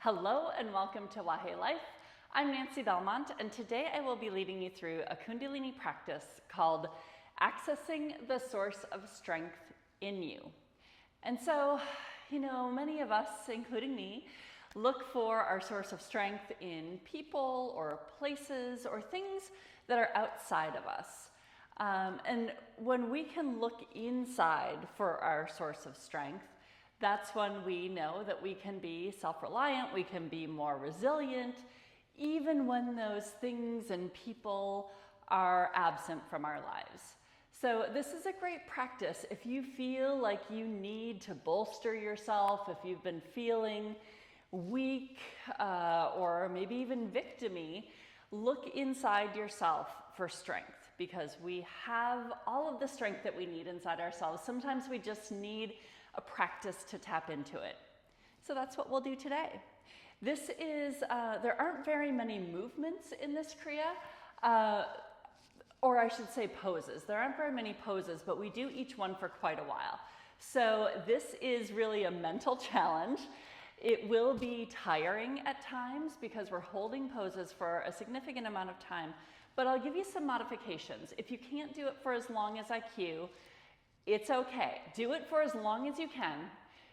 Hello and welcome to Wahe Life. I'm Nancy Belmont, and today I will be leading you through a Kundalini practice called Accessing the Source of Strength in You. And so, many of us, including me, look for our source of strength in people or places or things that are outside of us. And when we can look inside for our source of strength, that's when we know that we can be self-reliant, we can be more resilient, even when those things and people are absent from our lives. So this is a great practice. If you feel like you need to bolster yourself, if you've been feeling weak or maybe even victim-y, look inside yourself for strength, because we have all of the strength that we need inside ourselves. Sometimes we just need a practice to tap into it. So that's what we'll do today. This is, there aren't very many movements in this Kriya, or I should say poses. There aren't very many poses, but we do each one for quite a while. So this is really a mental challenge. It will be tiring at times because we're holding poses for a significant amount of time, but I'll give you some modifications. If you can't do it for as long as I cue, it's okay. Do it for as long as you can.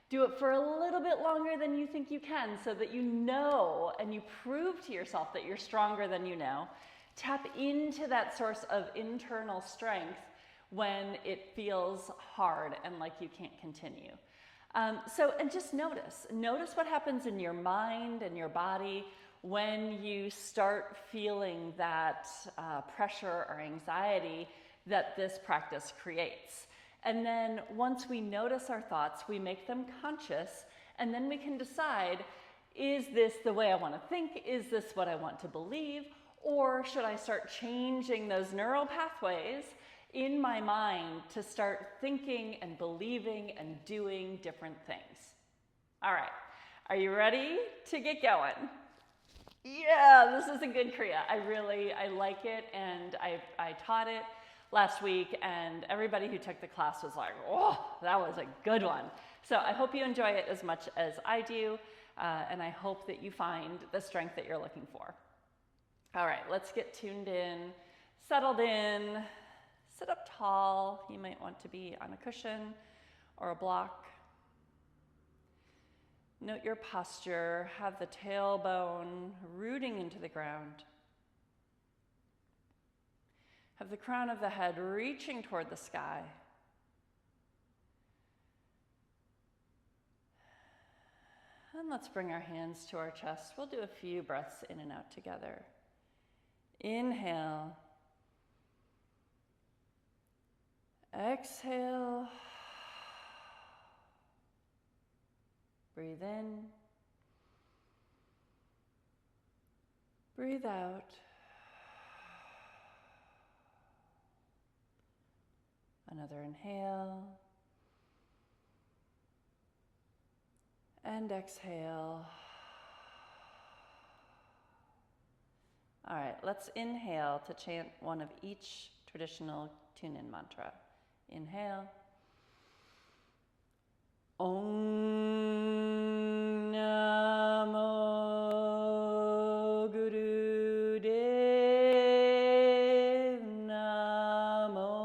Do it for a little bit longer than you think you can, so that you know and you prove to yourself that you're stronger than you know. Tap into that source of internal strength when it feels hard and like you can't continue. And just notice what happens in your mind and your body when you start feeling that pressure or anxiety that this practice creates. And then once we notice our thoughts, we make them conscious, and then we can decide, is this the way I want to think? Is this what I want to believe? Or should I start changing those neural pathways in my mind to start thinking and believing and doing different things? All right, are you ready to get going? Yeah, this is a good Kriya. I like it, and I taught it last week, and everybody who took the class was like, oh, that was a good one. So I hope you enjoy it as much as I do, and I hope that you find the strength that you're looking for. All right, let's get tuned in, settled in, sit up tall. You might want to be on a cushion or a block. Note your posture, have the tailbone rooting into the ground. Have the crown of the head reaching toward the sky. And let's bring our hands to our chest. We'll do a few breaths in and out together. Inhale. Exhale. Breathe in. Breathe out. Another inhale, and exhale. All right, let's inhale to chant one of each traditional tune-in mantra. Inhale. Om Namo Guru Dev Namo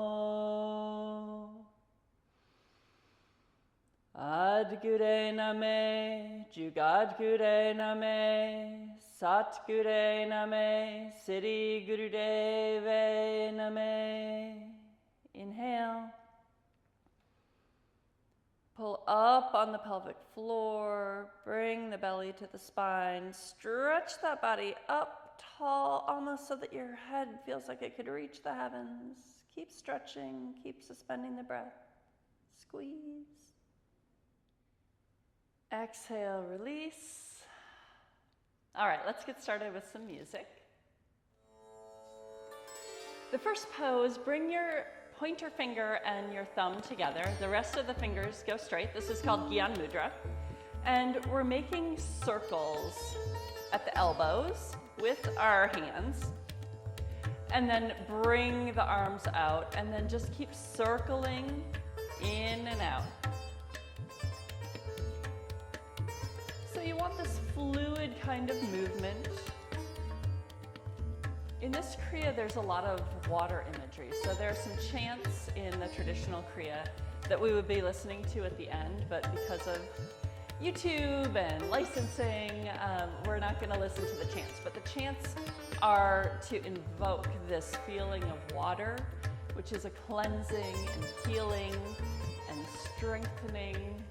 Adgure Name, Jugadgure Name, Satgure Name, Siddhi Gurudeve Name. Inhale. Pull up on the pelvic floor, bring the belly to the spine, stretch that body up tall, almost so that your head feels like it could reach the heavens. Keep stretching, keep suspending the breath. Squeeze. Exhale, release. All right, let's get started with some music. The first pose, bring your pointer finger and your thumb together. The rest of the fingers go straight. This is called Gyan Mudra. And we're making circles at the elbows with our hands. And then bring the arms out, and then just keep circling in and out. So you want this fluid kind of movement. In this Kriya, there's a lot of water imagery. So there are some chants in the traditional Kriya that we would be listening to at the end, but because of YouTube and licensing, we're not going to listen to the chants. But the chants are to invoke this feeling of water, which is a cleansing and healing and strengthening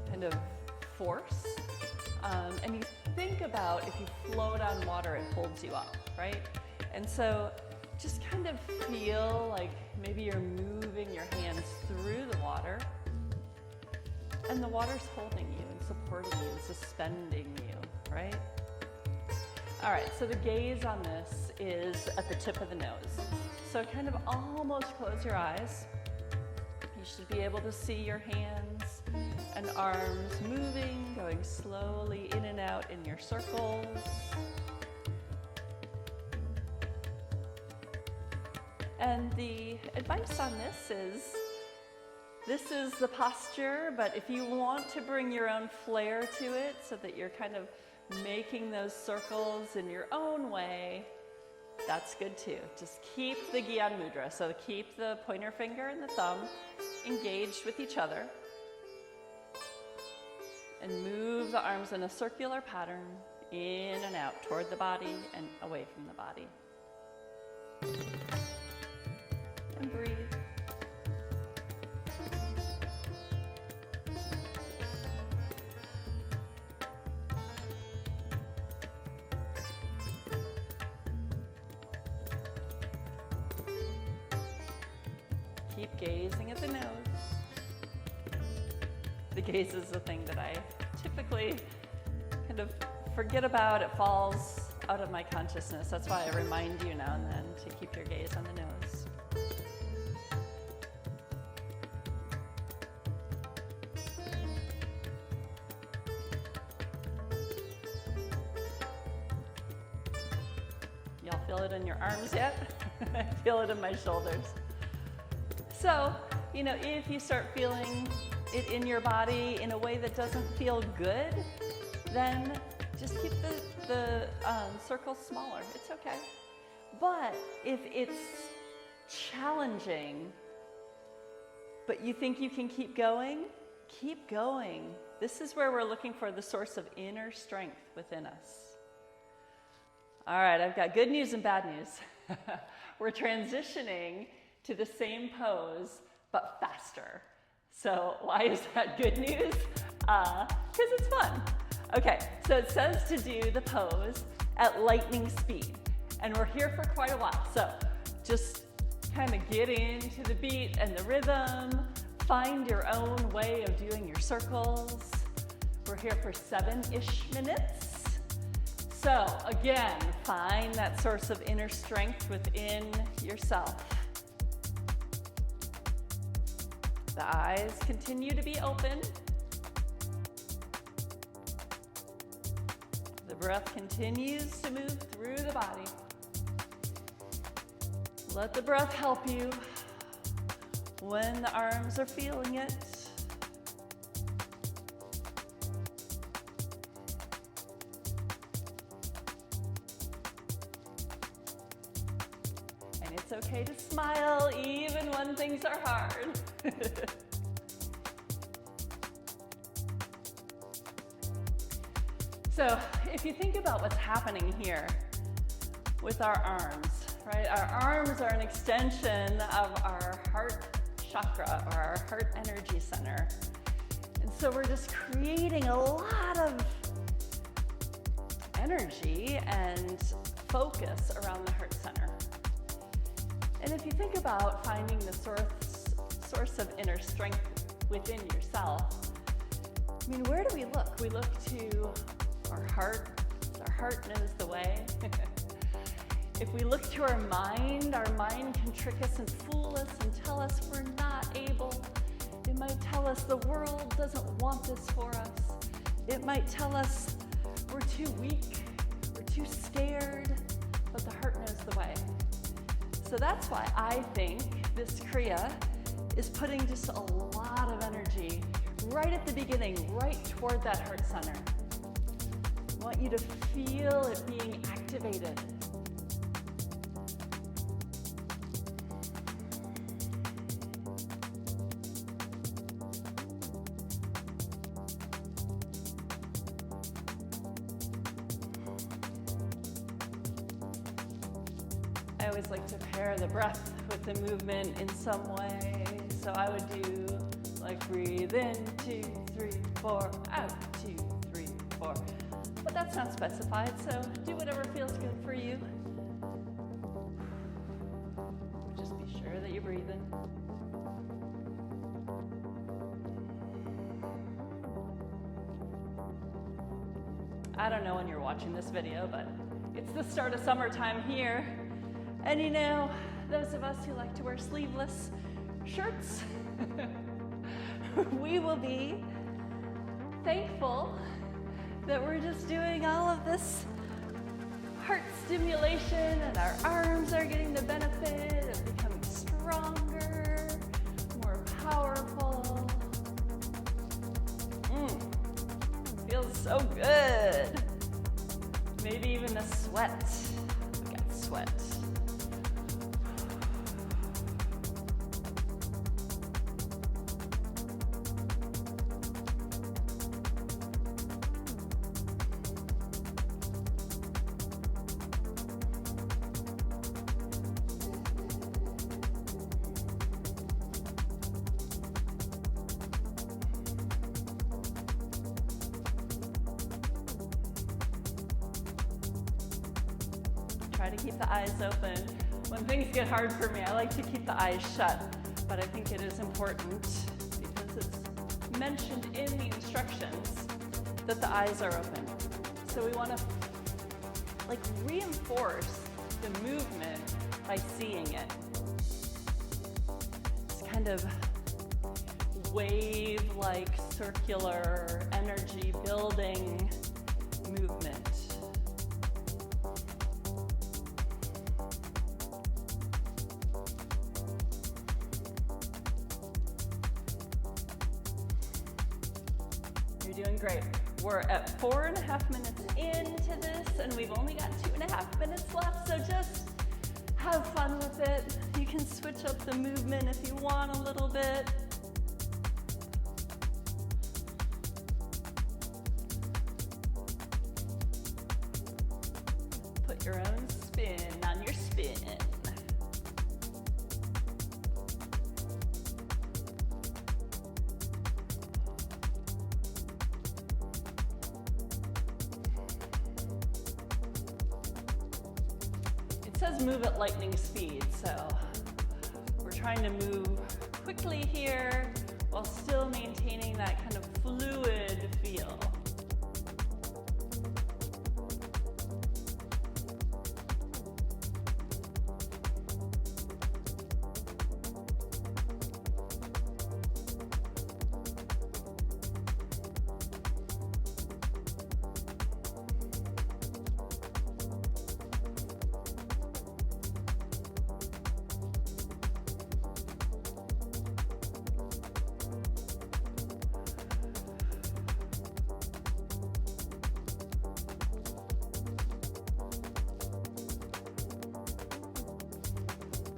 kind of force. And you think about if you float on water, it holds you up, right? And so just kind of feel like maybe you're moving your hands through the water, and the water's holding you and supporting you and suspending you, right? All right, so the gaze on this is at the tip of the nose. So kind of almost close your eyes. You should be able to see your hands and arms moving, going slowly in and out in your circles. And the advice on this is the posture, but if you want to bring your own flair to it so that you're kind of making those circles in your own way, that's good too. Just keep the Gyan Mudra, so keep the pointer finger and the thumb engaged with each other, and move the arms in a circular pattern in and out toward the body and away from the body. And breathe. Keep gazing at the nose. The gaze is the thing that I typically kind of forget about. It falls out of my consciousness. That's why I remind you now and then to keep your gaze on the nose. Y'all feel it in your arms yet? I feel it in my shoulders. So, if you start feeling it in your body in a way that doesn't feel good, then just keep the circles smaller. It's okay. But if it's challenging, but you think you can keep going, keep going. This is where we're looking for the source of inner strength within us. All right, I've got good news and bad news. We're transitioning to the same pose, but faster. So why is that good news? Because it's fun. Okay, so it says to do the pose at lightning speed. And we're here for quite a while. So just kind of get into the beat and the rhythm. Find your own way of doing your circles. We're here for 7-ish minutes. So again, find that source of inner strength within yourself. The eyes continue to be open. The breath continues to move through the body. Let the breath help you when the arms are feeling it. And it's okay to smile even when things are hard. So if you think about what's happening here with our arms, right? Our arms are an extension of our heart chakra, or our heart energy center. And so we're just creating a lot of energy and focus around the heart center. And if you think about finding the source of inner strength within yourself, I mean, where do we look? We look to our heart. Our heart knows the way. If we look to our mind can trick us and fool us and tell us we're not able. It might tell us the world doesn't want this for us. It might tell us we're too weak, we're too scared, but the heart knows the way. So that's why I think this Kriya is putting just a lot of energy right at the beginning, right toward that heart center. I want you to feel it being activated. I always like to pair the breath with the movement in some way. So I would do like breathe in, 2, 3, 4, out, 2, 3, 4. But that's not specified, so do whatever feels good for you. Just be sure that you're breathing. I don't know when you're watching this video, but it's the start of summertime here. And you know, those of us who like to wear sleeveless shirts, we will be thankful that we're just doing all of this heart stimulation and our arms are getting the benefit of becoming stronger, more powerful. Feels so good. Maybe even the sweat. We got sweat. Try to keep the eyes open. When things get hard for me, I like to keep the eyes shut, but I think it is important because it's mentioned in the instructions that the eyes are open. So we want to like reinforce the movement by seeing it. It's kind of wave-like circular energy building movement. You're doing great. We're at 4.5 minutes into this, and we've only got 2.5 minutes left, so just have fun with it. You can switch up the movement if you want a little bit. Put your own spin on your spin. It says move at lightning speed, so we're trying to move quickly here while still maintaining that kind of fluid feel.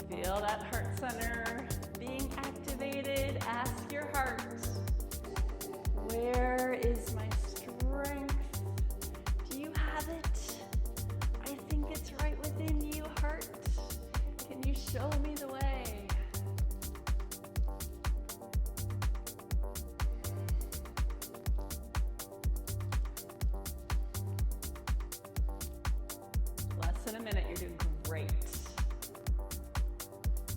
Feel that heart center being activated. Ask your heart, where is my strength? Do you have it? I think it's right within you, heart. Can you show me the way? Less than a minute, you're doing great.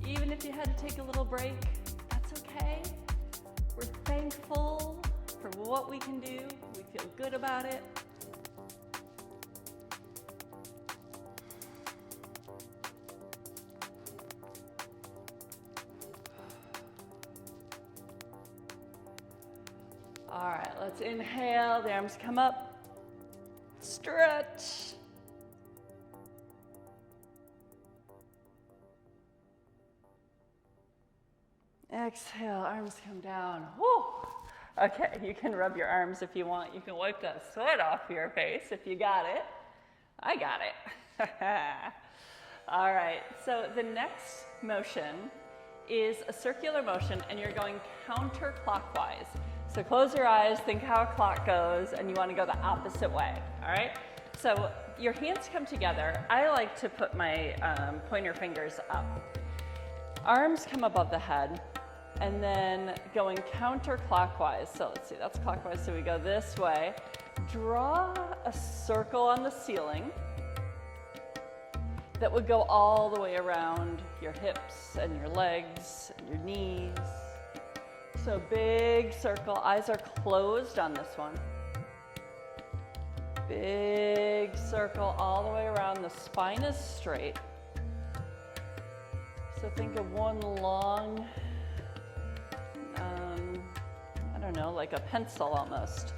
Even if you had to take a little break, that's okay. We're thankful for what we can do. We feel good about it. All right, let's inhale. The arms come up. Stretch. Exhale, arms come down. Woo! Okay, you can rub your arms if you want. You can wipe that sweat off your face if you got it. I got it. All right, so the next motion is a circular motion, and you're going counterclockwise. So close your eyes, think how a clock goes, and you want to go the opposite way, all right? So your hands come together. I like to put my pointer fingers up. Arms come above the head, and then going counterclockwise. So let's see, that's clockwise, so we go this way. Draw a circle on the ceiling that would go all the way around your hips and your legs and your knees. So big circle, eyes are closed on this one. Big circle all the way around, the spine is straight. So think of one long, I don't know, like a pencil almost,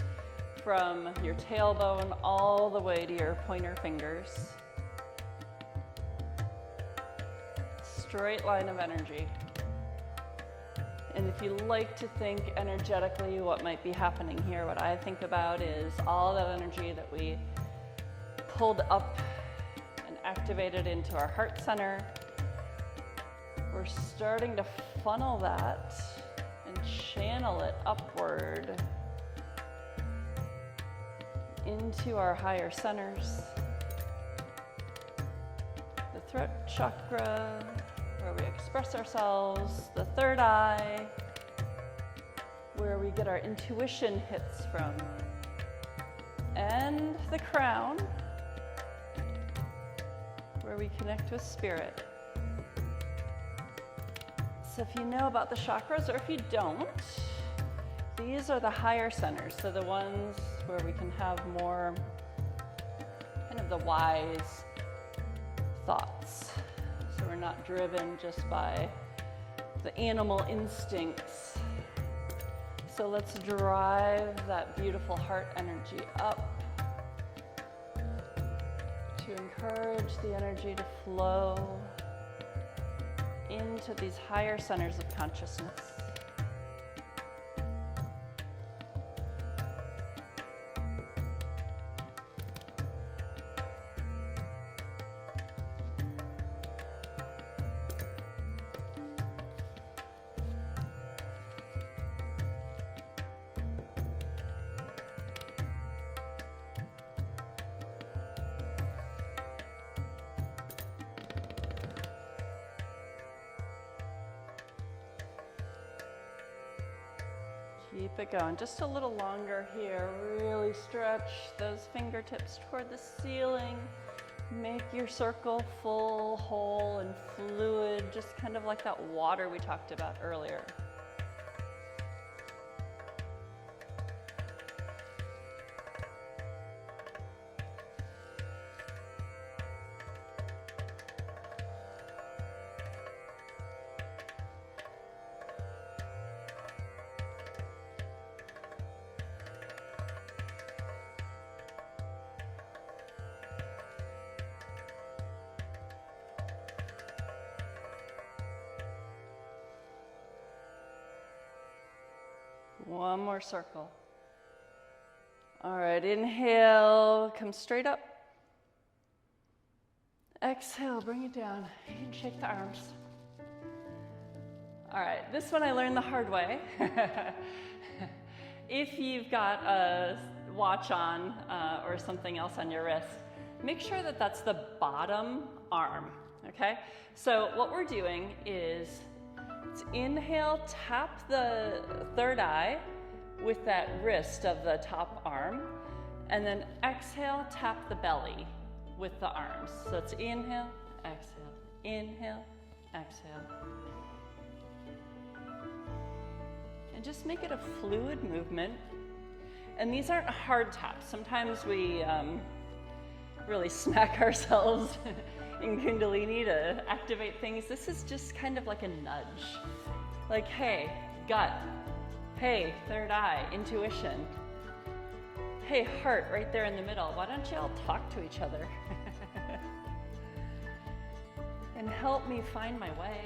from your tailbone all the way to your pointer fingers. Straight line of energy. And if you like to think energetically what might be happening here, what I think about is all that energy that we pulled up and activated into our heart center. We're starting to funnel that and channel it upward into our higher centers. The throat chakra, where we express ourselves, the third eye, where we get our intuition hits from, and the crown, where we connect with spirit. So if you know about the chakras, or if you don't, these are the higher centers, so the ones where we can have more kind of the wise thoughts. So we're not driven just by the animal instincts. So let's drive that beautiful heart energy up to encourage the energy to flow into these higher centers of consciousness. Keep it going, just a little longer here. Really stretch those fingertips toward the ceiling. Make your circle full, whole, and fluid, just kind of like that water we talked about earlier. One more circle. All right, inhale, come straight up. Exhale, bring it down. You can shake the arms. All right, this one I learned the hard way. If you've got a watch on or something else on your wrist, make sure that that's the bottom arm, okay? So what we're doing is inhale, tap the third eye with that wrist of the top arm, and then exhale, tap the belly with the arms. So it's inhale, exhale, exhale. And just make it a fluid movement. And these aren't hard taps. Sometimes we really smack ourselves in Kundalini to activate things. This is just kind of like a nudge. Like, hey, gut. Hey, third eye, intuition. Hey, heart, right there in the middle. Why don't you all talk to each other? And help me find my way.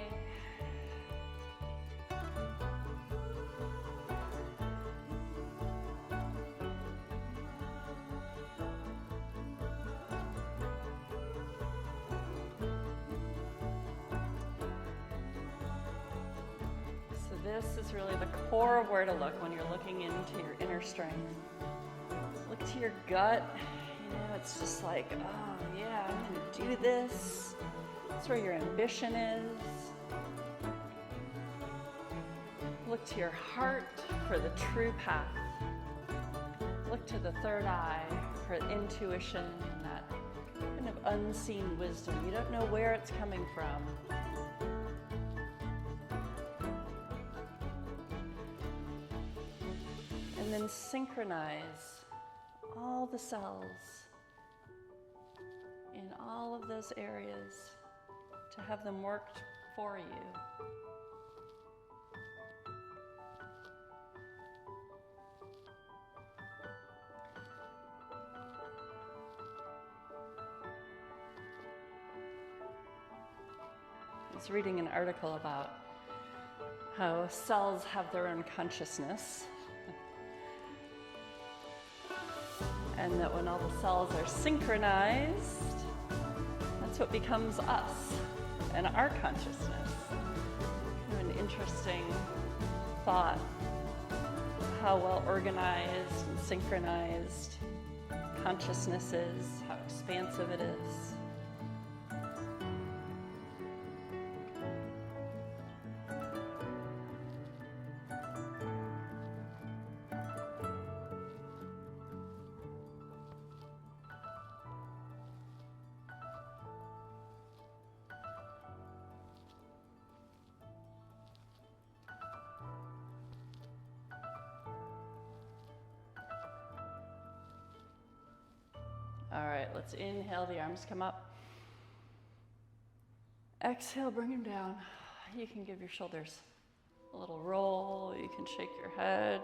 this is really the core of where to look when you're looking into your inner strength. Look to your gut. You know, it's just like, oh yeah, I'm gonna do this. That's where your ambition is. Look to your heart for the true path. Look to the third eye for intuition and that kind of unseen wisdom. You don't know where it's coming from. And then synchronize all the cells in all of those areas to have them worked for you. I was reading an article about how cells have their own consciousness, and that when all the cells are synchronized, that's what becomes us and our consciousness. Kind of an interesting thought, how well organized and synchronized consciousness is, how expansive it is. All right, let's inhale, the arms come up. Exhale, bring them down. You can give your shoulders a little roll, you can shake your head.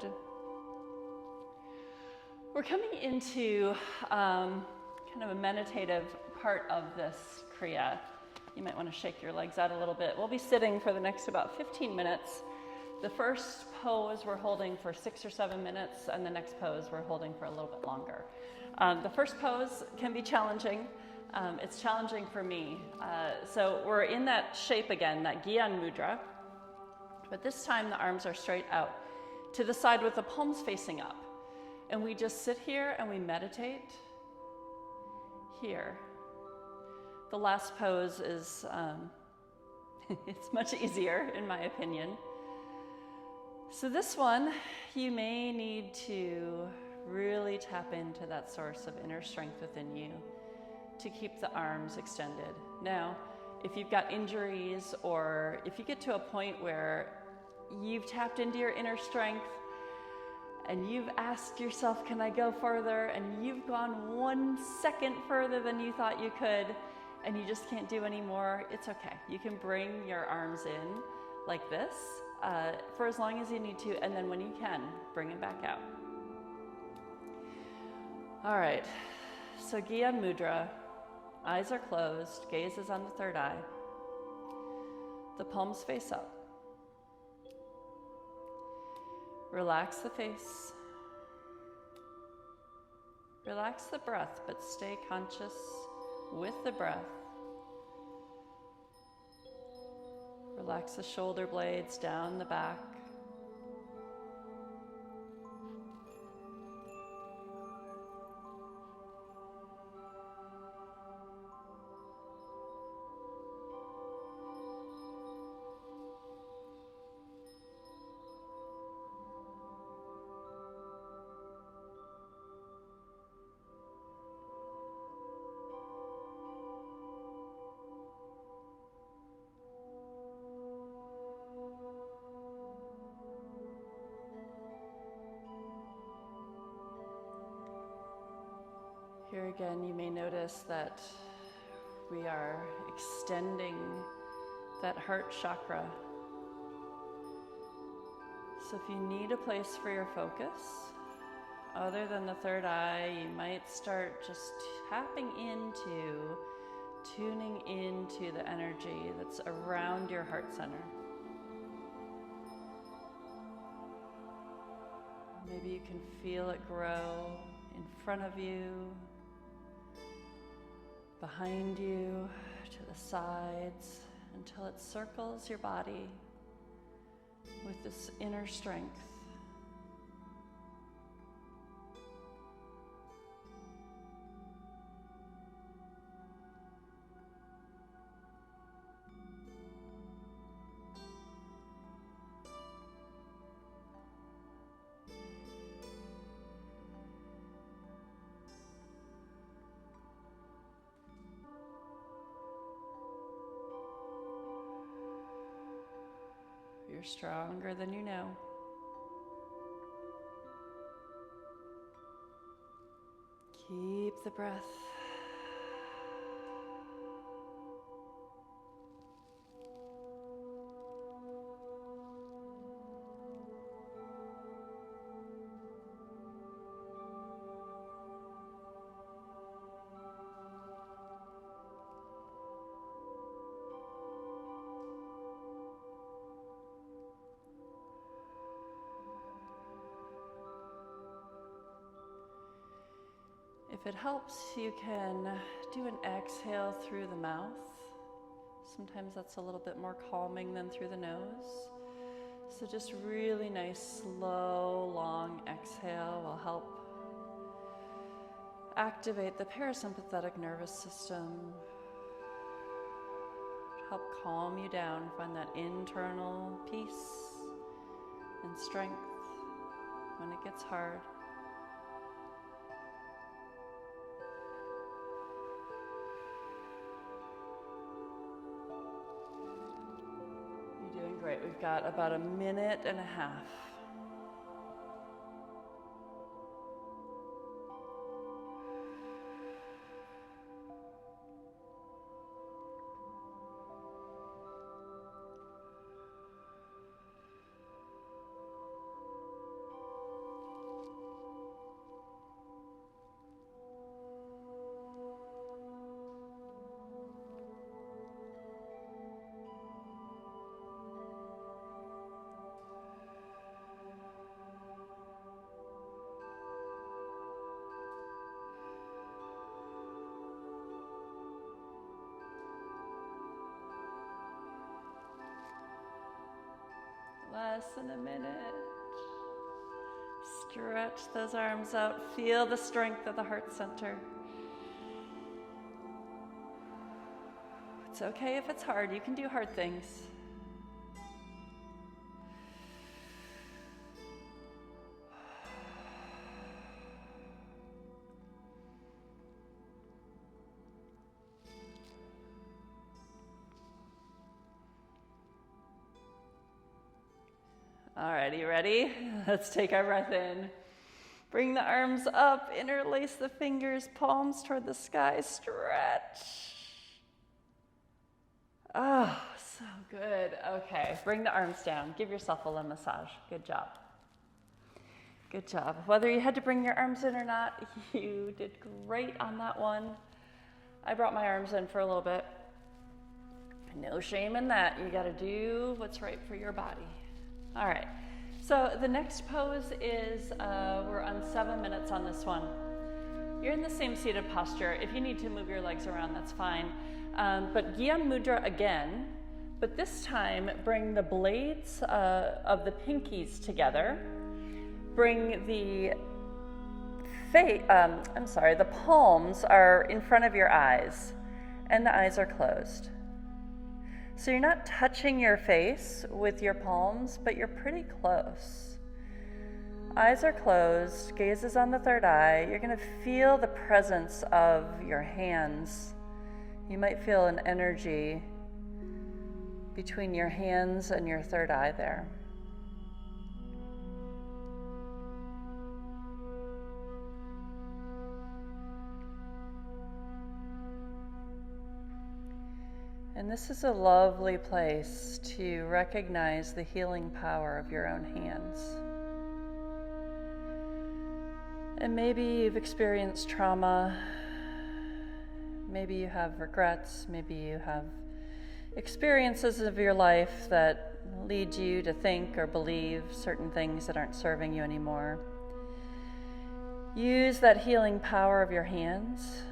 We're coming into kind of a meditative part of this Kriya. You might want to shake your legs out a little bit. We'll be sitting for the next about 15 minutes. The first pose we're holding for 6 or 7 minutes, and the next pose we're holding for a little bit longer. The first pose can be challenging. It's challenging for me. So we're in that shape again, that Gyan Mudra, but this time the arms are straight out to the side with the palms facing up. And we just sit here and we meditate here. The last pose is, it's much easier in my opinion. So this one, you may need to really tap into that source of inner strength within you to keep the arms extended. Now, if you've got injuries or if you get to a point where you've tapped into your inner strength and you've asked yourself, can I go further? And you've gone 1 second further than you thought you could and you just can't do anymore, it's okay. You can bring your arms in like this for as long as you need to, and then when you can, bring them back out. All right, so Gyan Mudra, eyes are closed, gaze is on the third eye. The palms face up. Relax the face. Relax the breath, but stay conscious with the breath. Relax the shoulder blades down the back. Here again, you may notice that we are extending that heart chakra. So if you need a place for your focus, other than the third eye, you might start just tapping into, tuning into the energy that's around your heart center. Maybe you can feel it grow in front of you, behind you, to the sides, until it circles your body with this inner strength. You're stronger than you know. Keep the breath. If it helps, you can do an exhale through the mouth. Sometimes that's a little bit more calming than through the nose. So just really nice, slow, long exhale will help activate the parasympathetic nervous system, help calm you down, find that internal peace and strength when it gets hard. Great, we've got about a minute and a half. Less than a minute. Stretch those arms out. Feel the strength of the heart center. It's okay if it's hard. You can do hard things. All right, you ready? Let's take our breath in. Bring the arms up, interlace the fingers, palms toward the sky, stretch. Oh, so good. Okay, bring the arms down. Give yourself a little massage. Good job. Good job. Whether you had to bring your arms in or not, you did great on that one. I brought my arms in for a little bit. No shame in that. You got to do what's right for your body. All right, so the next pose is, we're on 7 minutes on this one. You're in the same seated posture. If you need to move your legs around, that's fine. But Gyan Mudra again, but this time bring the blades of the pinkies together. Bring the palms are in front of your eyes, and the eyes are closed. So you're not touching your face with your palms, but you're pretty close. Eyes are closed, gaze is on the third eye. You're going to feel the presence of your hands. You might feel an energy between your hands and your third eye there. And this is a lovely place to recognize the healing power of your own hands. And maybe you've experienced trauma, maybe you have regrets, maybe you have experiences of your life that lead you to think or believe certain things that aren't serving you anymore. Use that healing power of your hands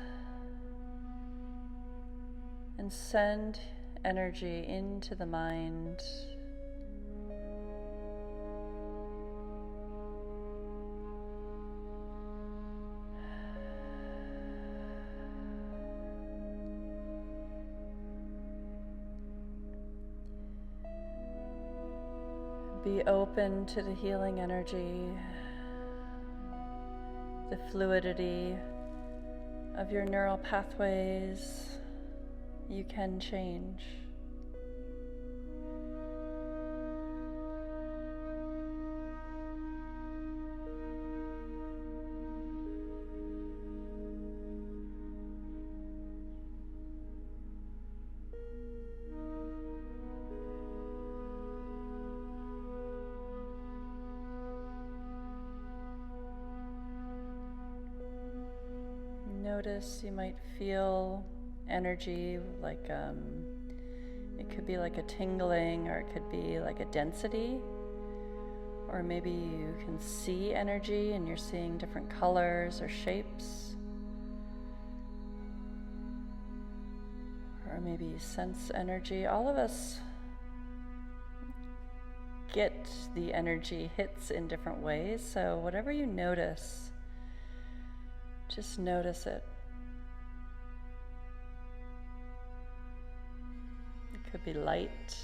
and send energy into the mind, Be open to the healing energy, the fluidity of your neural pathways. You can change. Notice you might feel energy like it could be like a tingling, or it could be like a density, or maybe you can see energy and you're seeing different colors or shapes, or maybe you sense energy. All of us get the energy hits in different ways, so whatever you notice, just notice it. It could be light.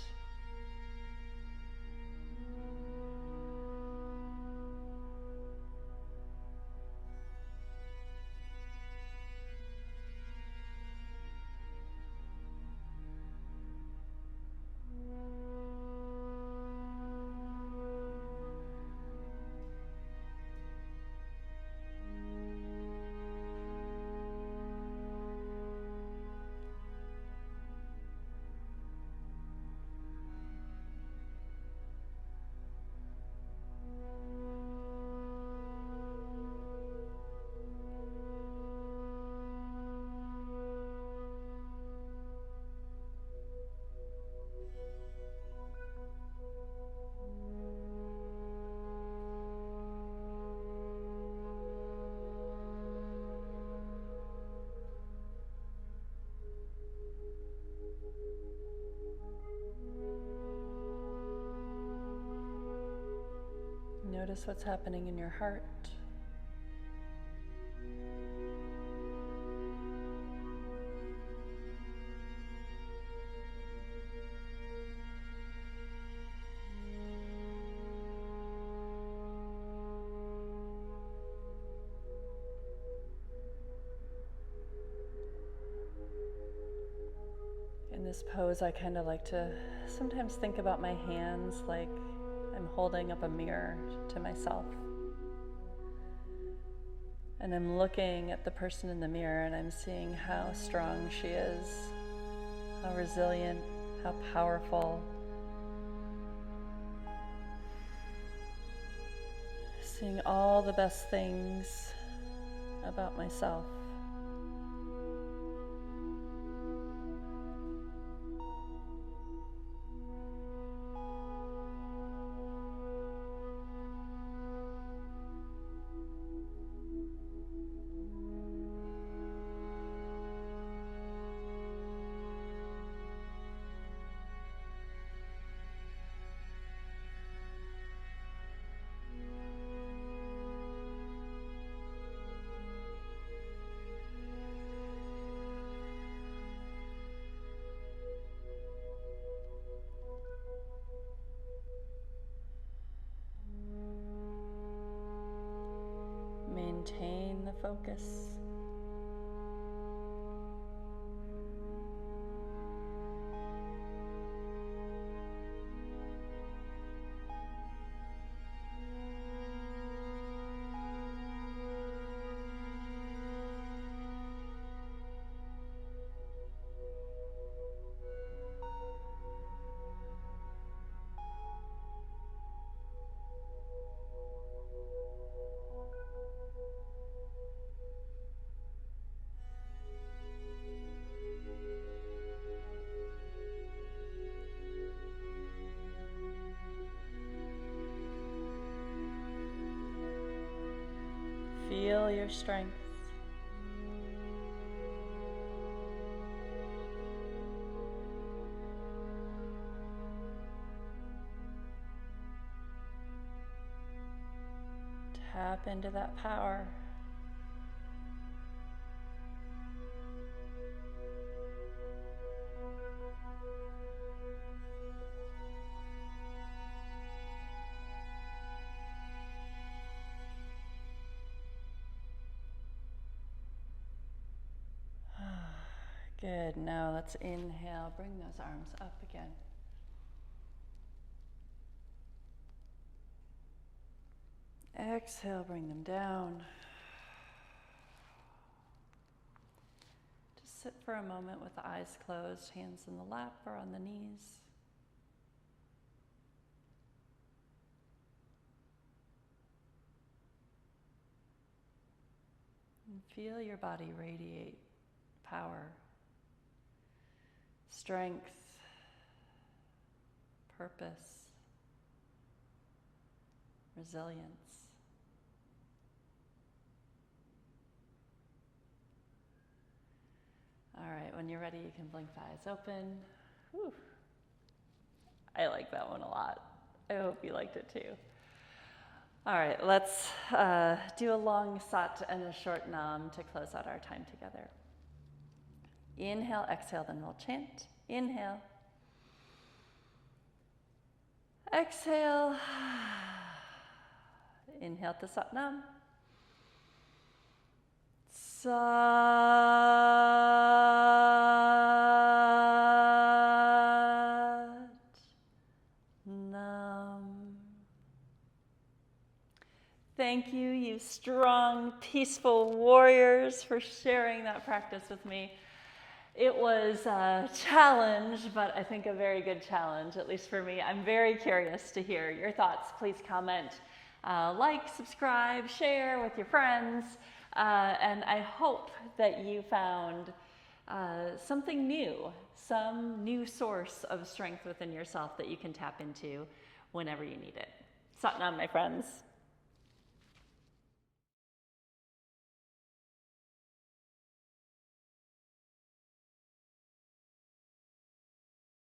Notice what's happening in your heart. In this pose, I kind of like to sometimes think about my hands like I'm holding up a mirror to myself. And I'm looking at the person in the mirror and I'm seeing how strong she is, how resilient, how powerful. Seeing all the best things about myself. Maintain the focus. Feel your strength. Tap into that power. Good. Now let's inhale. Bring those arms up again. Exhale, bring them down. Just sit for a moment with the eyes closed, hands in the lap or on the knees. And feel your body radiate power, strength, purpose, resilience. All right, when you're ready, you can blink the eyes open. Whew. I like that one a lot. I hope you liked it too. All right, let's do a long sat and a short nam to close out our time together. Inhale, exhale, then we'll chant. Inhale. Exhale. Inhale to Sat Nam. Sat Nam. Thank you, you strong, peaceful warriors, for sharing that practice with me. It was a challenge, but I think a very good challenge, at least for me. I'm very curious to hear your thoughts. Please comment, like, subscribe, share with your friends, and I hope that you found something new, some new source of strength within yourself that you can tap into whenever you need it. Sat Nam, my friends.